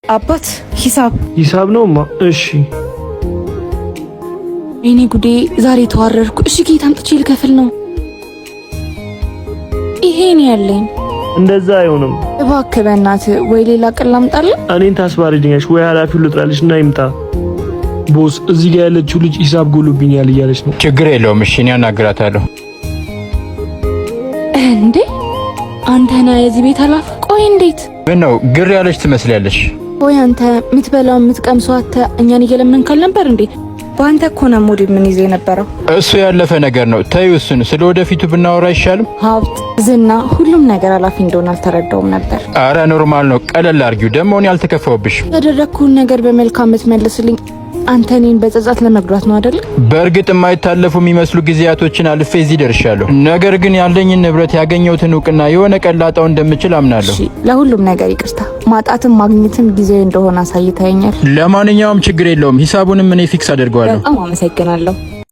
አባት ሂሳብ ነውማ። እሺ እኔ ጉዴ ዛሬ ተዋረድኩ። እሺ ጌታ አምጥቼ ልከፍል ነው። ይሄን ያለኝ እንደዛ አይሆንም። እባክህ በእናትህ ወይ ሌላ ቀን ላምጣልህ። እኔን ታስባርጅኛሽ ወይ ኃላፊውን ልጥራልሽና ይምጣ። ቦስ እዚህ ጋር ያለችው ልጅ ሂሳብ ጎሎብኛል እያለች ነው። ችግር የለውም እሺ እኔ አናግራታለሁ። እንዴ አንተ ነህ የዚህ ቤት ኃላፊ? ቆይ እንዴት ምን ነው ግር ያለች ትመስላለሽ? ቆይ አንተ የምትበላው የምትቀምሰው አተ እኛን እየለመንካል ነበር እንዴ? በአንተ እኮ ነው ሙድ ምን ይዘህ የነበረው። እሱ ያለፈ ነገር ነው ተይው። እሱን ስለ ወደፊቱ ብናወራ አይሻልም? ሀብት፣ ዝና፣ ሁሉም ነገር ኃላፊ እንደሆነ አልተረዳውም ነበር። አረ ኖርማል ነው። ቀለል አድርጊው። ደግሞ እኔ አልተከፋውብሽም። ያደረግኩን ነገር በመልካም ትመልስልኝ። አንተ እኔን በጸጸት ለመግዷት ነው አይደል? በእርግጥ የማይታለፉ የሚመስሉ ጊዜያቶችን አልፌ እዚህ ደርሻለሁ። ነገር ግን ያለኝን ንብረት ያገኘሁትን እውቅና የሆነ ቀን ላጣው እንደምችል አምናለሁ። እሺ ለሁሉም ነገር ይቅርታ። ማጣትም ማግኘትም ጊዜ እንደሆነ አሳይተኸኛል። ለማንኛውም ችግር የለውም። ሂሳቡንም እኔ ፊክስ አደርገዋለሁ። በጣም አመሰግናለሁ።